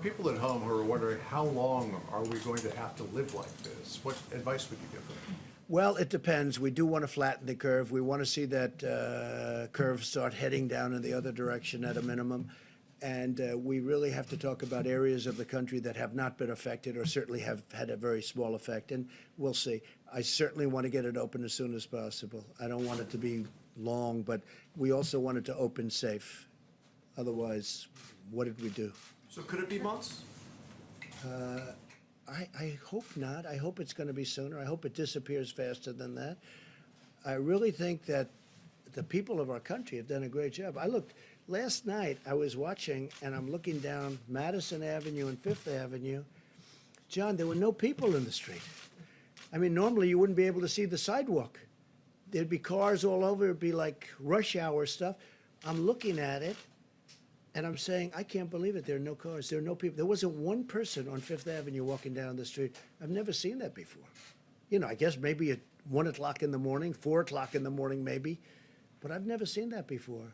people at home who are wondering, how long are we going to have to live like this? What advice would you give them? Well, it depends. We do want to flatten the curve. We want to see that curve start heading down in the other direction at a minimum. And we really have to talk about areas of the country that have not been affected or certainly have had a very small effect. And we'll see. I certainly want to get it open as soon as possible. I don't want it to be long, but we also want it to open safe. Otherwise, what did we do? So could it be months? I hope not. I hope it's going to be sooner. I hope it disappears faster than that. I really think that the people of our country have done a great job. I looked last night, I was watching, and I'm looking down Madison Avenue and Fifth Avenue. John, there were no people in the street. I mean, normally you wouldn't be able to see the sidewalk. There'd be cars all over. It'd be like rush hour stuff. I'm looking at it, and I'm saying, I can't believe it. There are no cars. There are no people. There wasn't one person on Fifth Avenue walking down the street. I've never seen that before. You know, I guess maybe at 1 o'clock in the morning, 4 o'clock in the morning maybe, but I've never seen that before.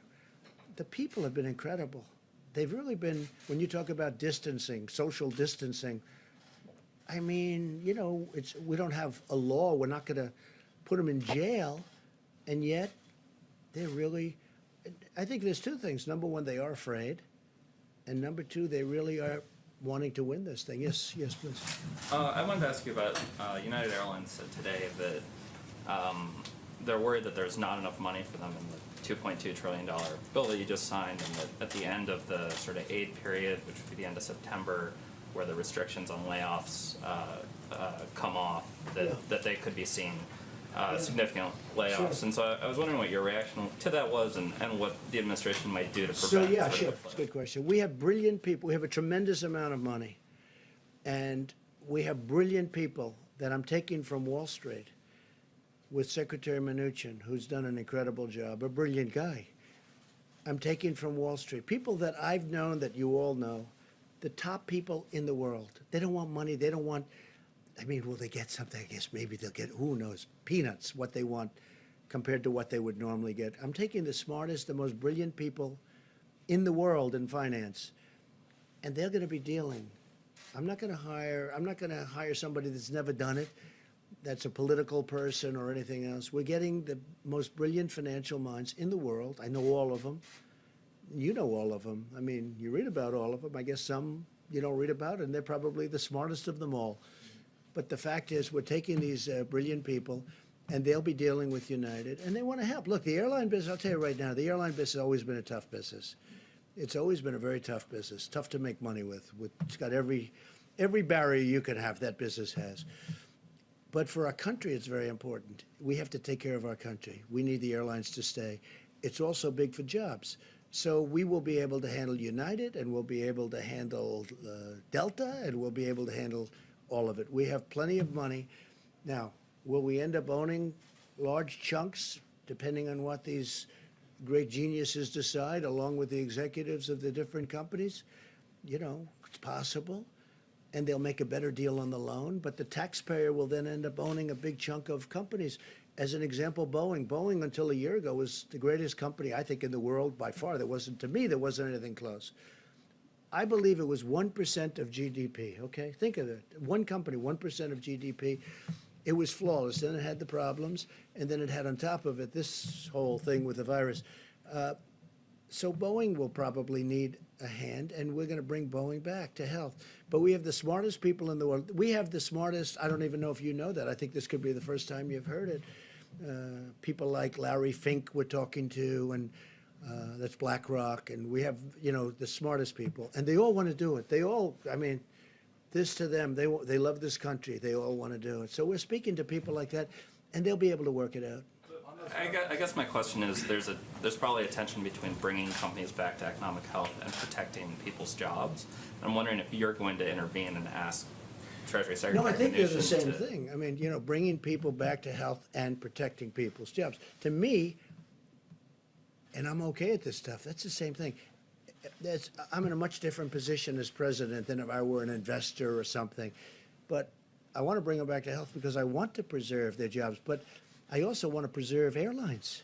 The people have been incredible. They've really been, when you talk about distancing, social distancing, I mean, you know, we don't have a law. We're not going to put them in jail, and yet they're really, I think there's two things. Number one, they are afraid, and number two, they really are wanting to win this thing. Yes, yes, please. I wanted to ask you about United Airlines said today that they're worried that there's not enough money for them in the $2.2 trillion bill that you just signed, and that at the end of the sort of aid period, which would be the end of September, where the restrictions on layoffs come off, that they could be seeing significant layoffs. Sure. And so I was wondering what your reaction to that was, and what the administration might do to prevent. So yeah, sort sure. of It's a good question. We have brilliant people. We have a tremendous amount of money, and we have brilliant people that I'm taking from Wall Street with Secretary Mnuchin, who's done an incredible job, a brilliant guy. I'm taking from Wall Street people that I've known, that you all know, the top people in the world. They don't want money. They don't want, I mean, will they get something? I guess maybe they'll get, who knows, peanuts, what they want compared to what they would normally get. I'm taking the smartest, the most brilliant people in the world in finance, and they're going to be dealing. I'm not going to hire somebody that's never done it, that's a political person or anything else. We're getting the most brilliant financial minds in the world. I know all of them. You know all of them. I mean, you read about all of them. I guess some you don't read about, and they're probably the smartest of them all. But the fact is, we're taking these brilliant people, and they'll be dealing with United, and they want to help. Look, the airline business, I'll tell you right now, the airline business has always been a tough business. It's always been a very tough business, tough to make money with. It's got every barrier you can have, that business has. But for our country, it's very important. We have to take care of our country. We need the airlines to stay. It's also big for jobs. So we will be able to handle United, and we'll be able to handle Delta, and we'll be able to handle all of it. We have plenty of money. Now, will we end up owning large chunks, depending on what these great geniuses decide, along with the executives of the different companies? You know, it's possible. And they'll make a better deal on the loan, but the taxpayer will then end up owning a big chunk of companies. As an example, Boeing. Boeing, until a year ago, was the greatest company, I think, in the world by far. There wasn't, to me, there wasn't anything close. I believe it was 1% of GDP, okay? Think of it. One company, 1% of GDP. It was flawless. Then it had the problems, and then it had on top of it this whole thing with the virus. So Boeing will probably need a hand, and we're going to bring Boeing back to health. But we have the smartest people in the world. We have the smartest, I don't even know if you know that. I think this could be the first time you've heard it. People like Larry Fink we're talking to, and that's BlackRock. And we have, you know, the smartest people. And they all want to do it. They all, I mean, this to them, they love this country. They all want to do it. So we're speaking to people like that, and they'll be able to work it out. I guess my question is, there's probably a tension between bringing companies back to economic health and protecting people's jobs. I'm wondering if you're going to intervene and ask Treasury Secretary. No, I think they're the Mnuchin same thing. I mean, you know, bringing people back to health and protecting people's jobs. To me, and I'm okay at this stuff, that's the same thing. I'm in a much different position as president than if I were an investor or something. But I want to bring them back to health because I want to preserve their jobs. But I also want to preserve airlines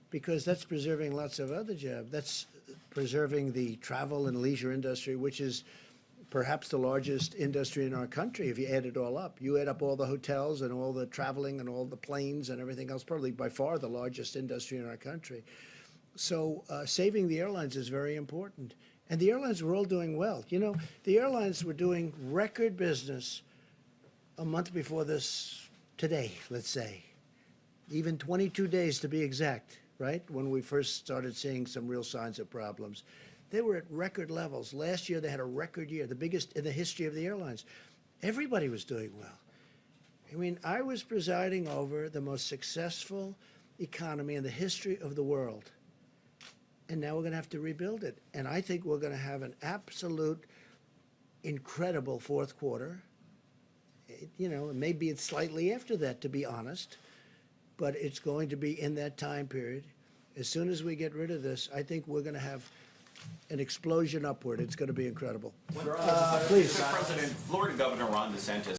because that's preserving lots of other jobs. That's preserving the travel and leisure industry, which is perhaps the largest industry in our country if you add it all up. You add up all the hotels and all the traveling and all the planes and everything else, probably by far the largest industry in our country. So saving the airlines is very important. And the airlines were all doing well. You know, the airlines were doing record business a month before this today, let's say. Even 22 days to be exact, right? When we first started seeing some real signs of problems. They were at record levels. Last year they had a record year, the biggest in the history of the airlines. Everybody was doing well. I mean, I was presiding over the most successful economy in the history of the world. And now we're going to have to rebuild it. And I think we're going to have an absolute incredible fourth quarter. You know, maybe it's slightly after that, to be honest, but it's going to be in that time period. As soon as we get rid of this, I think we're going to have an explosion upward. It's going to be incredible. Please. Mr. President, Florida Governor Ron DeSantis